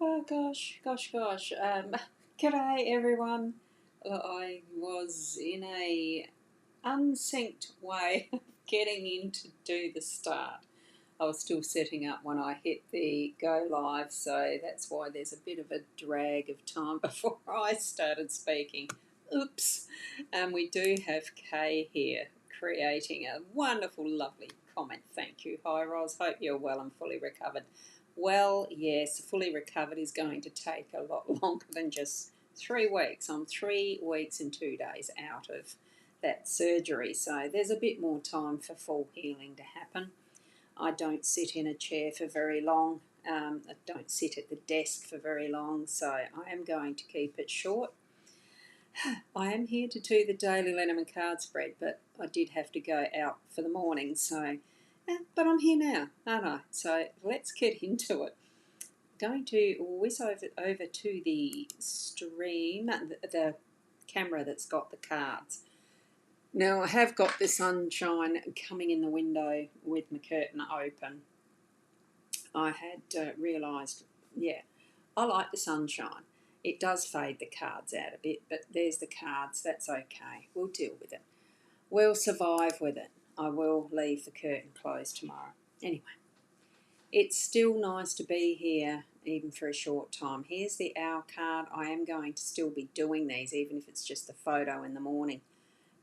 Oh gosh. G'day everyone. I was in a unsynced way of getting in to do the start. I was still setting up when I hit the go live, so that's why there's a bit of a drag of time before I started speaking. Oops. We do have Kay here creating a wonderful, lovely comment. Thank you. Hi, Ros. Hope you're well and fully recovered. Well, yes, fully recovered is going to take a lot longer than just 3 weeks. I'm 3 weeks and 2 days out of that surgery, so there's a bit more time for full healing to happen. I don't sit in a chair for very long. I don't sit at the desk for very long, so I am going to keep it short. I am here to do the daily Lenormand card spread, but I did have to go out for the morning, so but I'm here now, aren't I? So let's get into it. Going to whiz over to the stream, the camera that's got the cards. Now I have got the sunshine coming in the window with my curtain open. I had realised, I like the sunshine. It does fade the cards out a bit, but there's the cards. That's okay. We'll deal with it. We'll survive with it. I will leave the curtain closed tomorrow. Anyway, it's still nice to be here, even for a short time. Here's the Owl card. I am going to still be doing these, even if it's just a photo in the morning.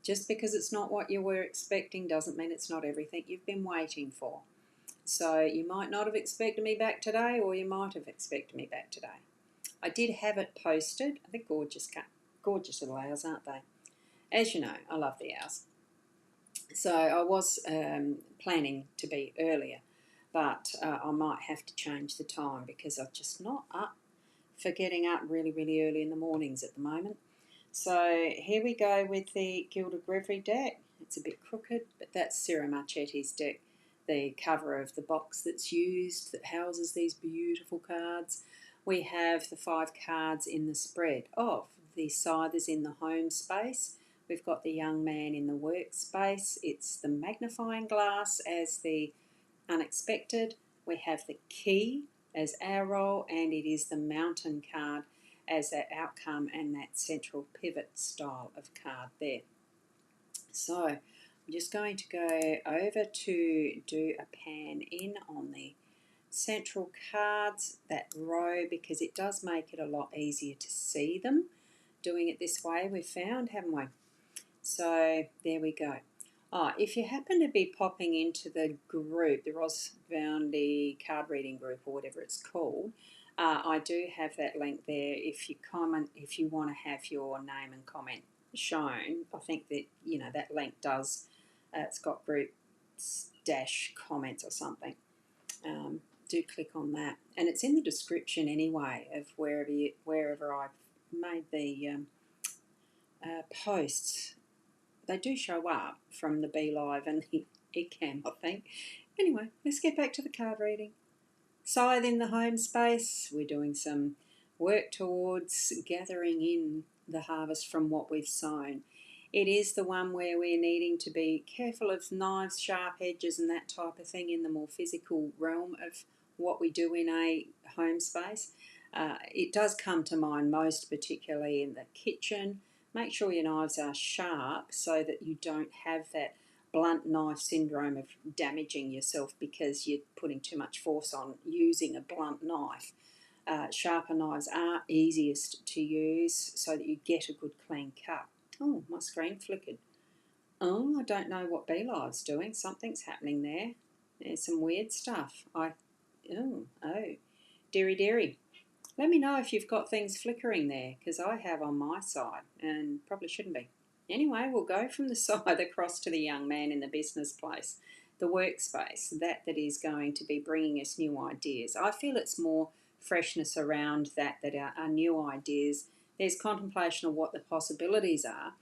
Just because it's not what you were expecting doesn't mean it's not everything you've been waiting for. So you might not have expected me back today, or you might have expected me back today. I did have it posted. I think gorgeous little owls, aren't they? As you know, I love the owls. So I was planning to be earlier, but I might have to change the time because I'm just not up for getting up really, really early in the mornings at the moment. So here we go with the Gilded Reverie deck. It's a bit crooked, but that's Sarah Marchetti's deck, the cover of the box that's used that houses these beautiful cards. We have the 5 cards in the spread of the Scythers in the home space. We've got the young man in the workspace. It's the magnifying glass as the unexpected. We have the key as our role, and it is the mountain card as that outcome and that central pivot style of card there. So I'm just going to go over to do a pan in on the central cards, that row, because it does make it a lot easier to see them doing it this way, we've found, haven't we? So there we go. If you happen to be popping into the group, the Ros Boundy card reading group or whatever it's called, I do have that link there. If you want to have your name and comment shown, I think that that link does. It's got group dash comments or something. Do click on that, and it's in the description anyway of wherever I've made the posts. They do show up from the Be Live and the Ecamm, I think. Anyway, let's get back to the card reading. Scythe in the home space. We're doing some work towards gathering in the harvest from what we've sown. It is the one where we're needing to be careful of knives, sharp edges and that type of thing in the more physical realm of what we do in a home space. It does come to mind most particularly in the kitchen. Make sure your knives are sharp so that you don't have that blunt knife syndrome of damaging yourself because you're putting too much force on using a blunt knife. Sharper knives are easiest to use so that you get a good clean cut. Oh, my screen flickered. Oh, I don't know what Be Live's doing. Something's happening there. There's some weird stuff. Deary. Let me know if you've got things flickering there, because I have on my side and probably shouldn't be. Anyway, we'll go from the side across to the young man in the business place, the workspace, that is going to be bringing us new ideas. I feel it's more freshness around that are new ideas. There's contemplation of what the possibilities are,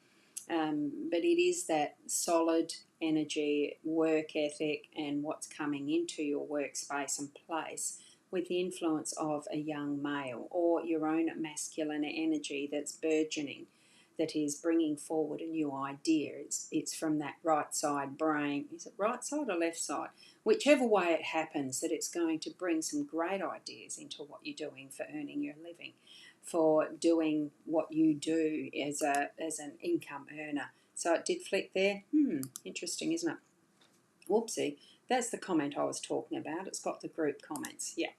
but it is that solid energy, work ethic, and what's coming into your workspace and place with the influence of a young male or your own masculine energy that's burgeoning. that is bringing forward a new idea. It's from that right side brain. Is it right side or left side? Whichever way it happens, that it's going to bring some great ideas into what you're doing for earning your living, for doing what you do as an income earner. So it did flick there. Interesting, isn't it? Whoopsie. That's the comment I was talking about. It's got the group comments. Yeah.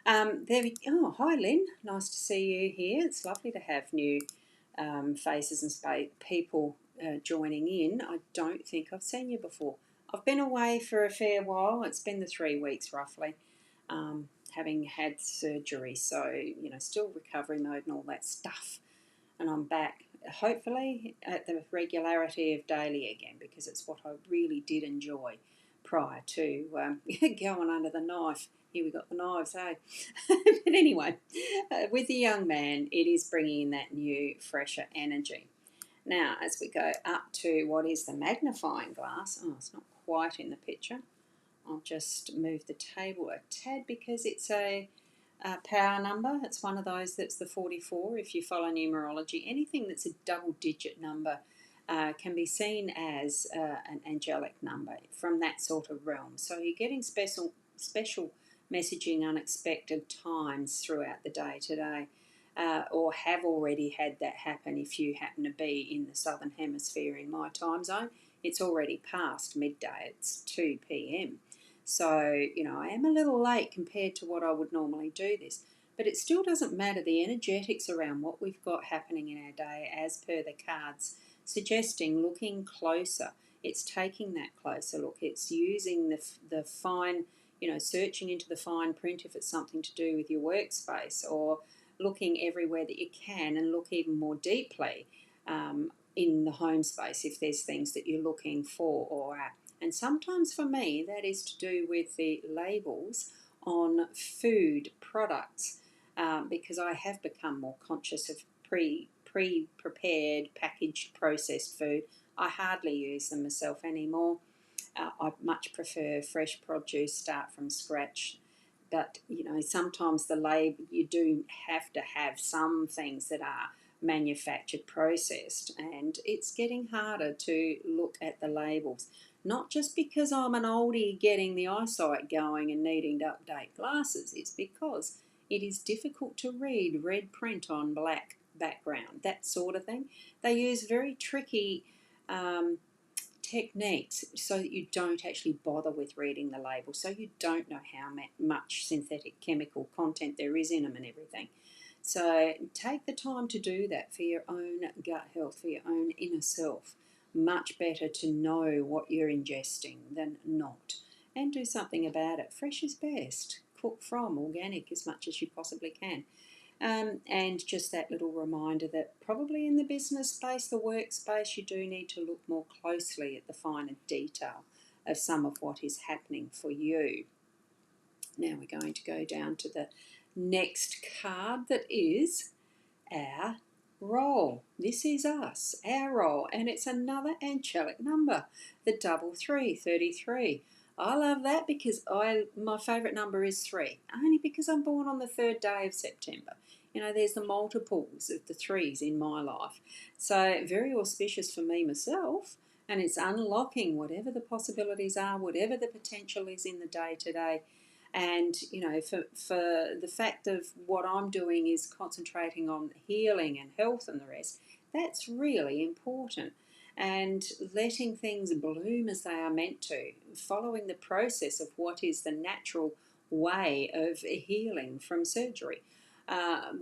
There we go. Oh, hi, Lynn. Nice to see you here. It's lovely to have new faces and people joining in. I don't think I've seen you before. I've been away for a fair while. It's been the 3 weeks roughly, having had surgery. So, still recovery mode and all that stuff. And I'm back, hopefully, at the regularity of daily again, because it's what I really did enjoy prior to going under the knife. Here we got the knives, hey? But anyway, with the young man, it is bringing in that new, fresher energy. Now, as we go up to what is the magnifying glass, it's not quite in the picture. I'll just move the table a tad because it's a power number. It's one of those that's the 44 if you follow numerology. Anything that's a double-digit number can be seen as an angelic number from that sort of realm. So you're getting special messaging unexpected times throughout the day today, or have already had that happen if you happen to be in the southern hemisphere in my time zone. It's already past midday. It's 2 p.m. So, I am a little late compared to what I would normally do this. But it still doesn't matter. The energetics around what we've got happening in our day, as per the cards, suggesting looking closer. It's taking that closer look. It's using the fine, searching into the fine print if it's something to do with your workspace, or looking everywhere that you can and look even more deeply in the home space if there's things that you're looking for or at. And sometimes for me, that is to do with the labels on food products, because I have become more conscious of pre-prepared, packaged, processed food. I hardly use them myself anymore. I much prefer fresh produce, start from scratch. But, sometimes the label, you do have to have some things that are manufactured, processed, and it's getting harder to look at the labels. Not just because I'm an oldie getting the eyesight going and needing to update glasses, it's because it is difficult to read red print on black background, that sort of thing. They use very tricky techniques so that you don't actually bother with reading the label, so you don't know how much synthetic chemical content there is in them and everything. So take the time to do that for your own gut health, for your own inner self. Much better to know what you're ingesting than not. And do something about it. Fresh is best. Cook from organic as much as you possibly can. And just that little reminder that probably in the business space, the workspace, you do need to look more closely at the finer detail of some of what is happening for you. Now we're going to go down to the next card, that is our role. This is us, our role, and it's another angelic number, the 33. I love that because my favourite number is 3, only because I'm born on the 3rd day of September. There's the multiples of the 3s in my life. So very auspicious for me myself, and it's unlocking whatever the possibilities are, whatever the potential is in the day today. And, for the fact of what I'm doing is concentrating on healing and health and the rest, that's really important. And letting things bloom as they are meant to, following the process of what is the natural way of healing from surgery,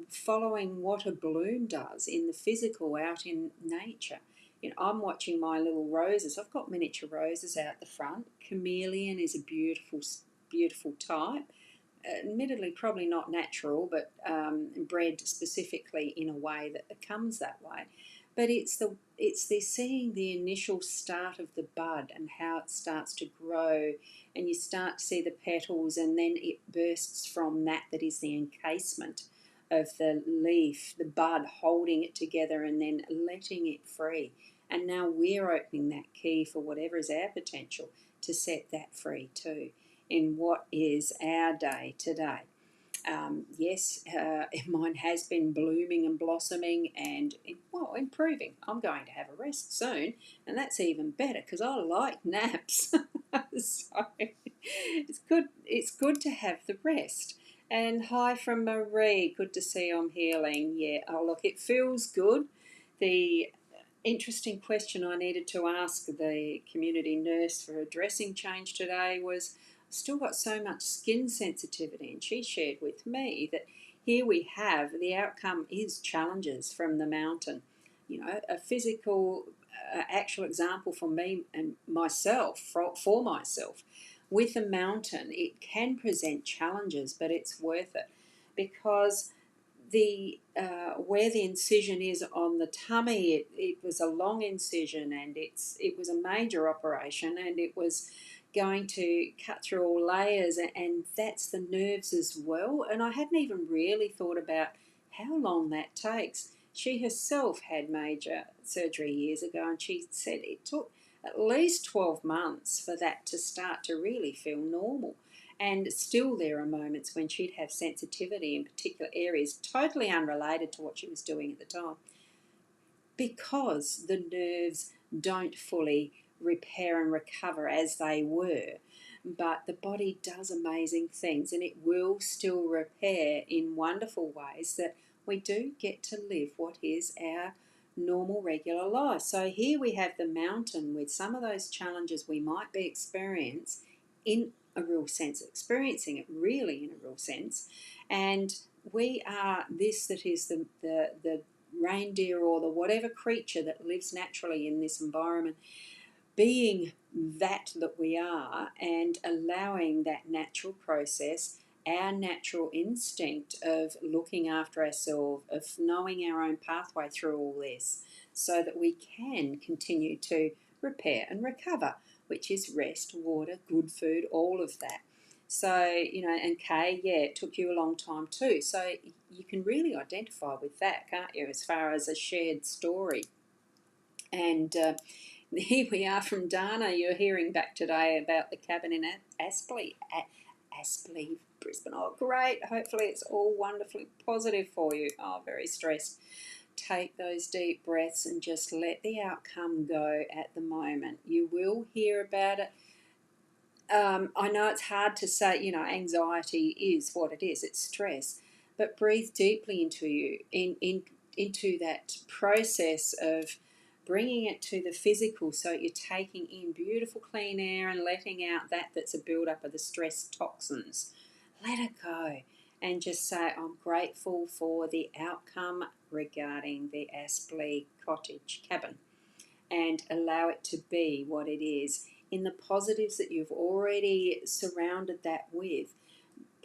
following what a bloom does in the physical out in nature. I'm watching my little roses. I've got miniature roses out the front. Chameleon is a beautiful type. Admittedly, probably not natural, but bred specifically in a way that becomes that way. But it's the seeing the initial start of the bud and how it starts to grow, and you start to see the petals, and then it bursts from that is the encasement of the leaf, the bud holding it together and then letting it free. And now we're opening that key for whatever is our potential to set that free too in what is our day today. Yes, mine has been blooming and blossoming and, well, improving. I'm going to have a rest soon, and that's even better because I like naps. So it's good. It's good to have the rest. And hi from Marie. Good to see I'm healing. Yeah. Oh, look, it feels good. The interesting question I needed to ask the community nurse for a dressing change today was, still got so much skin sensitivity, and she shared with me that here we have the outcome is challenges from the mountain. You know, a physical actual example for me and myself, for myself, with a mountain, it can present challenges, but it's worth it because the where the incision is on the tummy, it was a long incision, and it was a major operation, and it was going to cut through all layers, and that's the nerves as well. And I hadn't even really thought about how long that takes. She herself had major surgery years ago, and she said it took at least 12 months for that to start to really feel normal. And still, there are moments when she'd have sensitivity in particular areas, totally unrelated to what she was doing at the time, because the nerves don't fully repair and recover as they were. But the body does amazing things, and it will still repair in wonderful ways that we do get to live what is our normal, regular life. So here we have the mountain with some of those challenges we might be experiencing in a real sense, experiencing it really in a real sense. And we are this that is the reindeer or the whatever creature that lives naturally in this environment, being that we are, and allowing that natural process, our natural instinct of looking after ourselves, of knowing our own pathway through all this, so that we can continue to repair and recover, which is rest, water, good food, all of that. So, and Kay, yeah, it took you a long time too. So you can really identify with that, can't you, as far as a shared story. And here we are from Dana. You're hearing back today about the cabin in Aspley, Aspley, Brisbane. Oh, great. Hopefully it's all wonderfully positive for you. Oh, very stressed. Take those deep breaths and just let the outcome go at the moment. You will hear about it. I know it's hard to say, anxiety is what it is. It's stress. But breathe deeply into that process of bringing it to the physical, so you're taking in beautiful clean air and letting out that's a build-up of the stress toxins. Let it go and just say, I'm grateful for the outcome regarding the Aspley cottage cabin, and allow it to be what it is. In the positives that you've already surrounded that with,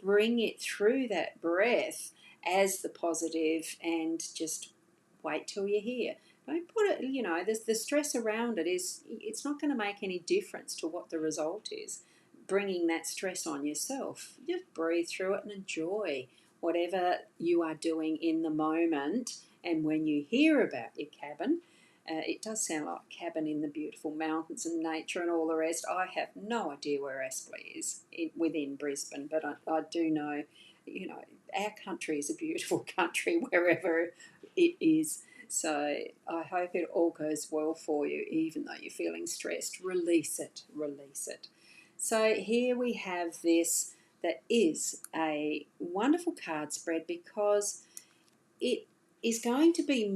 bring it through that breath as the positive, and just wait till you're here. Don't put it, the stress around it it's not going to make any difference to what the result is. Bringing that stress on yourself, just breathe through it and enjoy whatever you are doing in the moment. And when you hear about your cabin, it does sound like a cabin in the beautiful mountains and nature and all the rest. I have no idea where Aspley is within Brisbane, but I do know, our country is a beautiful country wherever it is. So I hope it all goes well for you, even though you're feeling stressed. Release it, release it. So here we have this that is a wonderful card spread, because it is going to be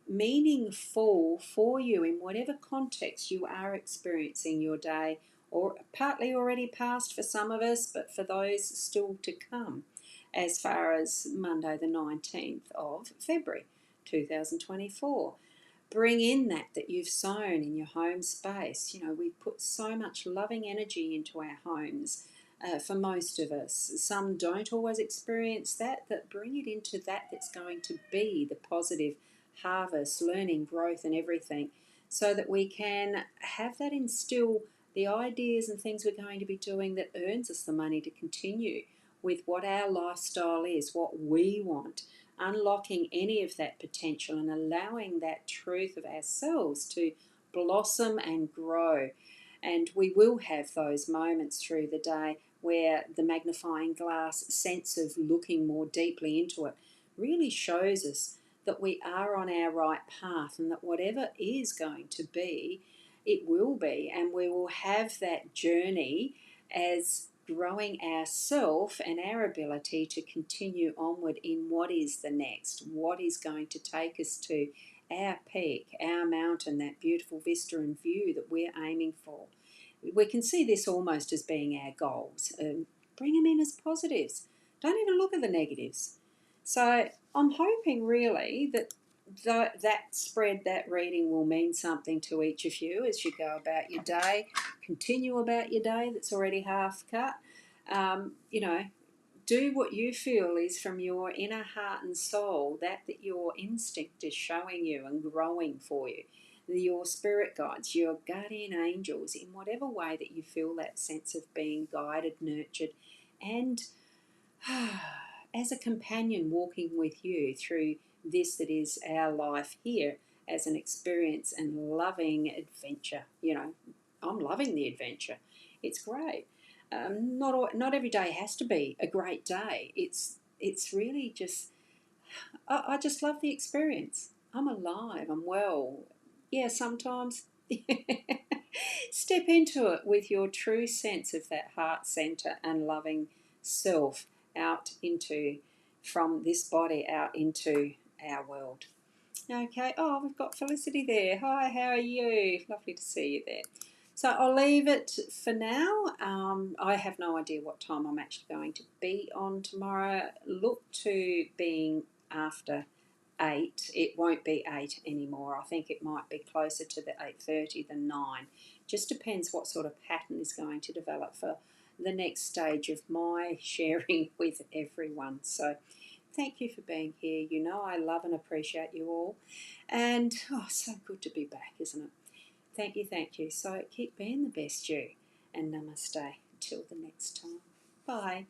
meaningful for you in whatever context you are experiencing your day, or partly already past for some of us, but for those still to come, as far as Monday the 19th of February 2024. Bring in that you've sown in your home space. We put so much loving energy into our homes. For most of us, some don't always experience that bring it into that's going to be the positive harvest, learning, growth and everything, so that we can have that instill the ideas and things we're going to be doing that earns us the money to continue with what our lifestyle is, what we want, unlocking any of that potential and allowing that truth of ourselves to blossom and grow. And we will have those moments through the day where the magnifying glass sense of looking more deeply into it really shows us that we are on our right path, and that whatever is going to be, it will be, and we will have that journey as growing ourself and our ability to continue onward in what is the next, what is going to take us to our peak, our mountain, that beautiful vista and view that we're aiming for. We can see this almost as being our goals. Bring them in as positives. Don't even look at the negatives. So I'm hoping really that that spread, that reading will mean something to each of you as you go about your day, continue about your day that's already half cut. You know, do what you feel is from your inner heart and soul, that your instinct is showing you and growing for you. Your spirit guides, your guardian angels, in whatever way that you feel that sense of being guided, nurtured, and as a companion walking with you through this that is our life here as an experience and loving adventure. You know, I'm loving the adventure. It's great. Not every day has to be a great day. It's really just I just love the experience. I'm alive. I'm well. Yeah, sometimes step into it with your true sense of that heart center and loving self out into from this body out into our world. Okay. Oh, we've got Felicity there. Hi, how are you? Lovely to see you there. So I'll leave it for now. I have no idea what time I'm actually going to be on tomorrow. Look to being after 8. It won't be 8 anymore. I think it might be closer to the 8:30 than 9. Just depends what sort of pattern is going to develop for the next stage of my sharing with everyone. So thank you for being here. You know I love and appreciate you all. And so good to be back, isn't it? Thank you, thank you. So keep being the best you. And namaste. Till the next time. Bye.